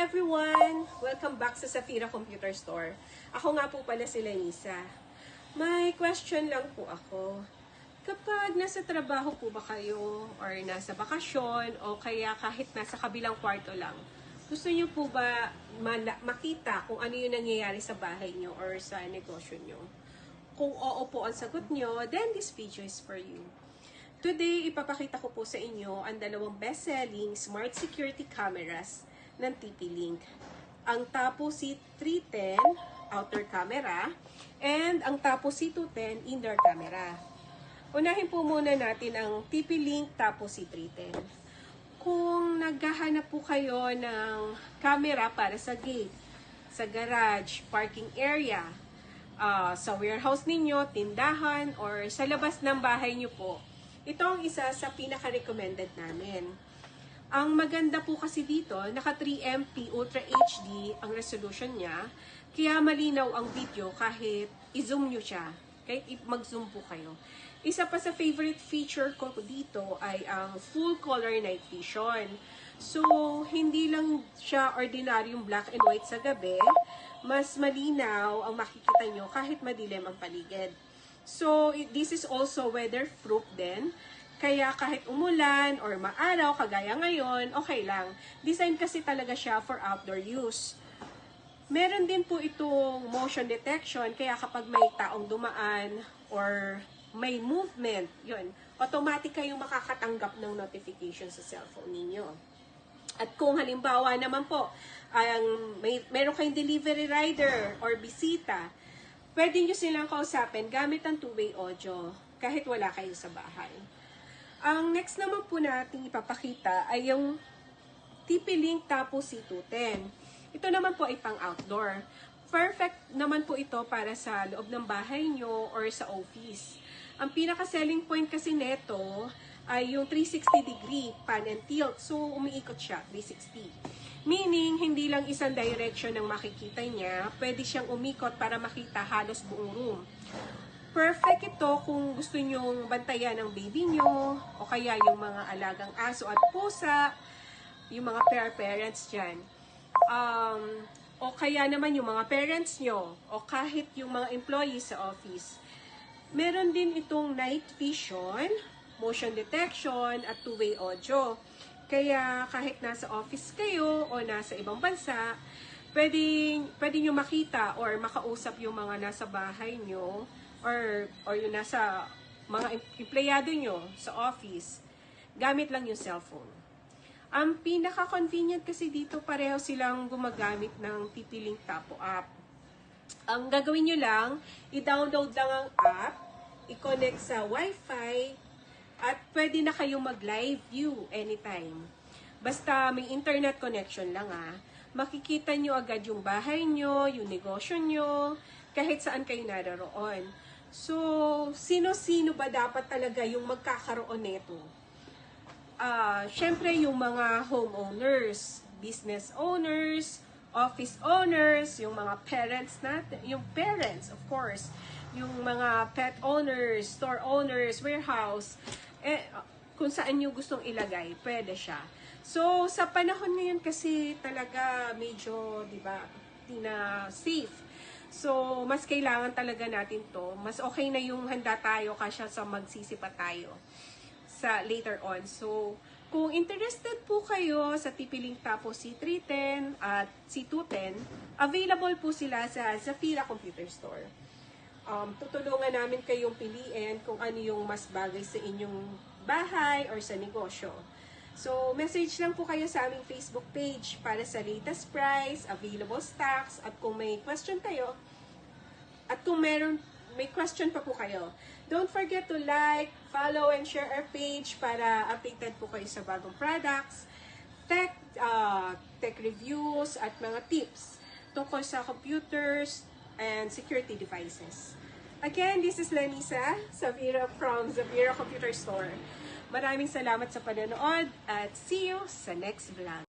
everyone! Welcome back sa Zafira Computer Store. Ako nga po pala si Lanisa. May question lang po ako. Kapag nasa trabaho po ba kayo or nasa bakasyon o kaya kahit nasa kabilang kwarto lang, gusto niyo po ba makita kung ano yung nangyayari sa bahay niyo or sa negosyo niyo? Kung oo po ang sagot niyo, then this video is for you. Today, ipapakita ko po sa inyo ang dalawang best-selling smart security cameras ng TP-Link. Ang Tapo C310 outer camera and ang Tapo C210 indoor camera. Unahin po muna natin ang TP-Link Tapo C310. Kung naghahanap po kayo ng camera para sa gate, sa garage, parking area, sa warehouse ninyo, tindahan, or sa labas ng bahay nyo po, ito ang isa sa pinaka-recommended namin. Ang maganda po kasi dito, naka 3MP Ultra HD ang resolution niya, kaya malinaw ang video kahit i-zoom nyo siya, kahit mag-zoom po kayo. Isa pa sa favorite feature ko dito ay ang full color night vision. So, hindi lang siya ordinaryong black and white sa gabi, mas malinaw ang makikita nyo kahit madilim ang paligid. So, this is also weatherproof din. Kaya kahit umulan or maaraw, kagaya ngayon, okay lang. Design kasi talaga siya for outdoor use. Meron din po itong motion detection, kaya kapag may taong dumaan or may movement, yun, automatic kayong makakatanggap ng notification sa cellphone ninyo. At kung halimbawa naman po, meron kayong delivery rider or bisita, pwede nyo silang kausapin gamit ang two-way audio kahit wala kayo sa bahay. Ang next naman po natin ipapakita ay yung TP-Link Tapo C210. Ito naman po ay pang outdoor. Perfect naman po ito para sa loob ng bahay nyo or sa office. Ang pinaka-selling point kasi neto ay yung 360 degree pan and tilt. So, umiikot siya, 360. Meaning, hindi lang isang direction ang makikita niya, pwede siyang umikot para makita halos buong room. Perfect ito kung gusto nyong bantayan ang baby nyo, o kaya yung mga alagang aso at pusa, yung mga parents dyan. O kaya naman yung mga parents nyo, o kahit yung mga employees sa office. Meron din itong night vision, motion detection, at two-way audio. Kaya kahit nasa office kayo o nasa ibang bansa, pwede nyo makita or makausap yung mga nasa bahay nyo or yung nasa mga empleyado nyo sa office, gamit lang yung cellphone. Ang pinaka-convenient kasi dito, pareho silang gumagamit ng TP-Link Tapo app. Ang gagawin nyo lang, i-download lang ang app, i-connect sa Wi-Fi, at pwede na kayong mag-live view anytime. Basta may internet connection lang makikita nyo agad yung bahay nyo, yung negosyo nyo, kahit saan kayo naroon. So, sino-sino ba dapat talaga yung magkakaroon nito? Syempre yung mga homeowners, business owners, office owners, yung mga parents natin, yung parents of course, yung mga pet owners, store owners, warehouse, kung saan nyo gustong ilagay, pwede siya. So, sa panahon ngayon kasi talaga medyo, di ba, di na safe. So, mas kailangan talaga natin to. Mas okay na yung handa tayo kasi sa magsisipa tayo sa later on. So, kung interested po kayo sa TP-Link Tapo C310 at C210, available po sila sa Zafira Computer Store. Tutulungan namin kayong piliin kung ano yung mas bagay sa inyong bahay or sa negosyo. So, message lang po kayo sa aming Facebook page para sa latest price, available stocks, at kung may question kayo, at kung may question pa po kayo, don't forget to like, follow, and share our page para updated po kayo sa bagong products, tech reviews, at mga tips tungkol sa computers and security devices. Again, this is Lanisa from Zafira Computer Store. Maraming salamat sa panonood at see you sa next vlog.